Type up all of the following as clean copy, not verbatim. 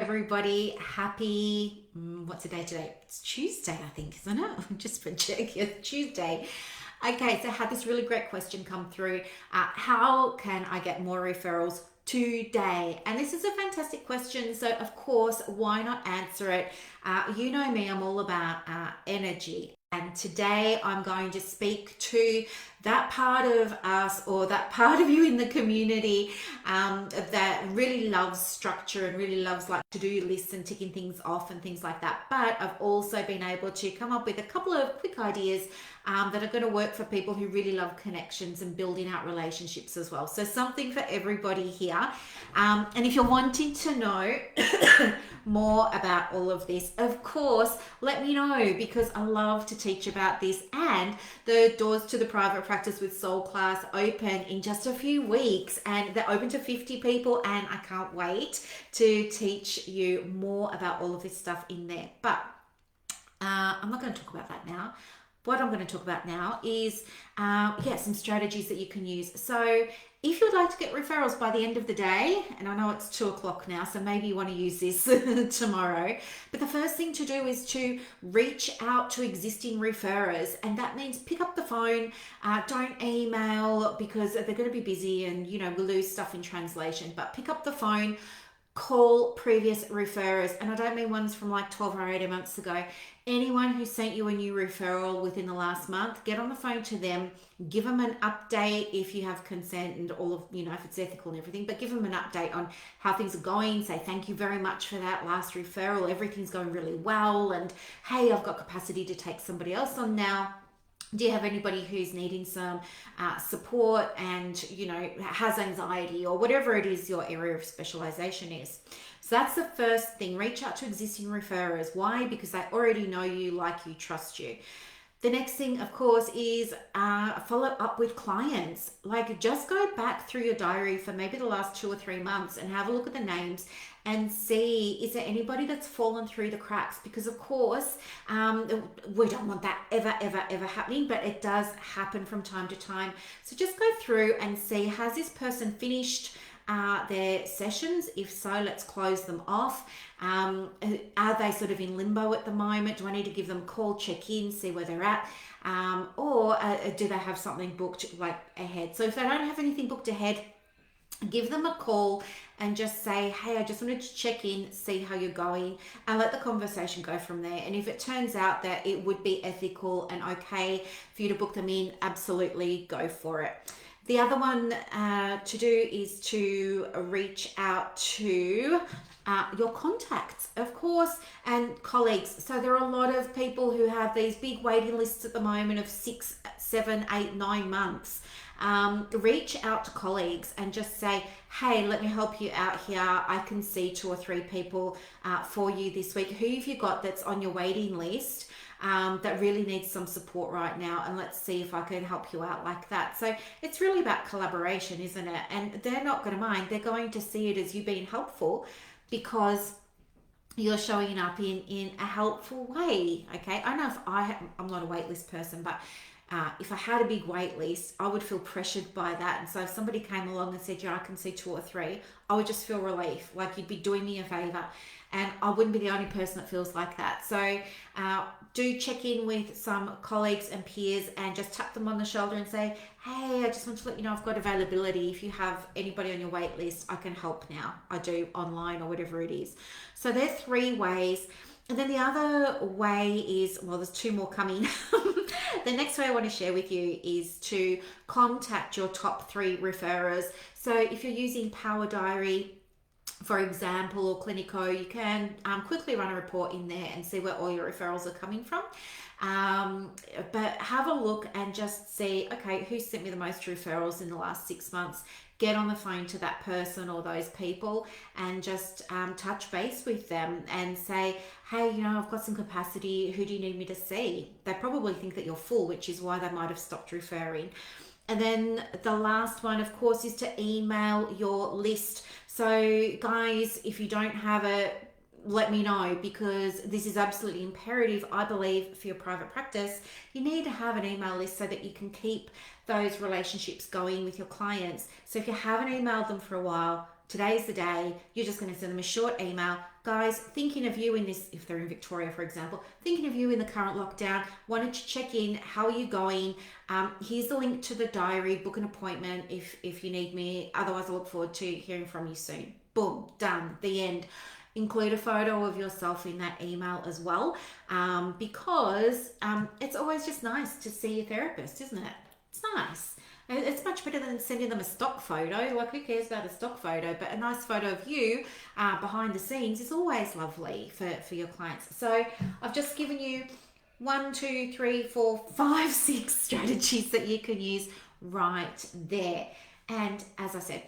everybody. Happy, what's the day today? It's Tuesday, I think, isn't it? Just for check, it's Tuesday. Okay, so I had this really great question come through. How can I get more referrals today? And this is a fantastic question. So, of course, why not answer it? You know me, I'm all about energy. And today I'm going to speak to that part of us or that part of you in the community that really loves structure and really loves like to-do lists and ticking things off and things like that. But I've also been able to come up with a couple of quick ideas that are going to work for people who really love connections and building out relationships as well. So something for everybody here. And if you're wanting to know more about all of this, of course, let me know because I love to teach about this. And the doors to the private practice with soul class open in just a few weeks, and they're open to 50 people, and I can't wait to teach you more about all of this stuff in there. But I'm not going to talk about that now. What I'm going to talk about now is some strategies that you can use. So if you'd like to get referrals by the end of the day, and I know it's 2 o'clock now, so maybe you want to use this tomorrow, but the first thing to do is to reach out to existing referrers, and that means pick up the phone. Don't email because they're going to be busy and we'll lose stuff in translation, but pick up the phone. Call previous referrers, and I don't mean ones from like 12 or 18 months ago. Anyone who sent you a new referral within the last month, get on the phone to them, give them an update if you have consent and all of, if it's ethical and everything, but give them an update on how things are going. Say thank you very much for that last referral. Everything's going really well. And hey, I've got capacity to take somebody else on now. Do you have anybody who's needing some support and has anxiety or whatever it is your area of specialization is? So that's the first thing. Reach out to existing referrers. Why? Because they already know you, like you, trust you. The next thing, of course, is follow up with clients. Like just go back through your diary for maybe the last 2 or 3 months and have a look at the names and see, is there anybody that's fallen through the cracks? Because of course, we don't want that ever happening, but it does happen from time to time. So just go through and see, has this person finished their sessions? If so, let's close them off. Are they sort of in limbo at the moment? Do I need to give them a call, check in, see where they're at? Or do they have something booked like ahead? So if they don't have anything booked ahead, give them a call and just say, hey, I just wanted to check in, see how you're going, and let the conversation go from there. And if it turns out that it would be ethical and okay for you to book them in, absolutely go for it. The other one to do is to reach out to your contacts, of course, and colleagues. So there are a lot of people who have these big waiting lists at the moment of 6, 7, 8, 9 months. Reach out to colleagues and just say, hey, let me help you out here. I can see 2 or 3 people for you this week. Who have you got that's on your waiting list that really needs some support right now? And let's see if I can help you out like that. So it's really about collaboration, isn't it? And they're not going to mind. They're going to see it as you being helpful because you're showing up in a helpful way. Okay. I know I'm not a waitlist person, but if I had a big wait list, I would feel pressured by that. And so if somebody came along and said, yeah, I can see 2 or 3, I would just feel relief, like you'd be doing me a favor. And I wouldn't be the only person that feels like that. So do check in with some colleagues and peers and just tap them on the shoulder and say, hey, I just want to let you know I've got availability. If you have anybody on your wait list, I can help now. I do online or whatever it is. So there's 3 ways. And then the other way is, well, there's 2 more coming. The next way I want to share with you is to contact your top 3 referrers. So if you're using Power Diary, for example, or Clinico, you can quickly run a report in there and see where all your referrals are coming from. But have a look and just see, okay, who sent me the most referrals in the last 6 months? Get on the phone to that person or those people and just touch base with them and say, hey, I've got some capacity. Who do you need me to see? They probably think that you're full, which is why they might have stopped referring. And then the last one, of course, is to email your list. So guys, if you don't have it, let me know, because this is absolutely imperative, I believe, for your private practice. You need to have an email list so that you can keep those relationships going with your clients. So if you haven't emailed them for a while, today's the day. You're just going to send them a short email. Guys, thinking of you in this, if they're in Victoria, for example, thinking of you in the current lockdown, wanted to check in, how are you going? Here's the link to the diary, book an appointment if you need me. Otherwise, I look forward to hearing from you soon. Boom, done, the end. Include a photo of yourself in that email as well, because it's always just nice to see your therapist, isn't it? It's nice. It's much better than sending them a stock photo. Like, who cares about a stock photo? But a nice photo of you behind the scenes is always lovely for your clients. So I've just given you 1, 2, 3, 4, 5, 6 strategies that you can use right there. And as I said,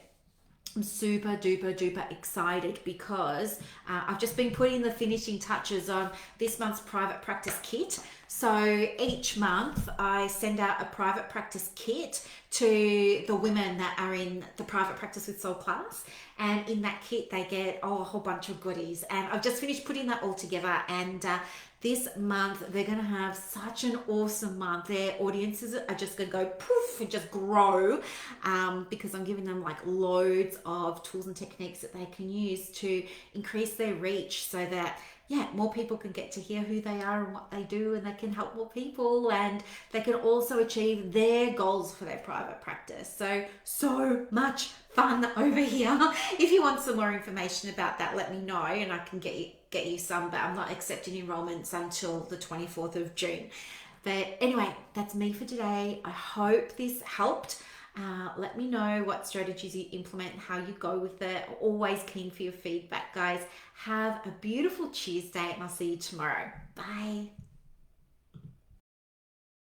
I'm super duper excited because I've just been putting the finishing touches on this month's private practice kit. So each month I send out a private practice kit to the women that are in the private practice with soul class, and in that kit they get a whole bunch of goodies, and I've just finished putting that all together. And this month they're going to have such an awesome month. Their audiences are just going to go poof and just grow, because I'm giving them like loads of tools and techniques that they can use to increase their reach, so that more people can get to hear who they are and what they do, and they can help more people, and they can also achieve their goals for their private practice. So much fun over here. If you want some more information about that, let me know and I can get you some, but I'm not accepting enrollments until the 24th of June. But anyway, that's me for today. I hope this helped. Let me know what strategies you implement and how you go with it. Always keen for your feedback, guys. Have a beautiful Tuesday, and I'll see you tomorrow. Bye.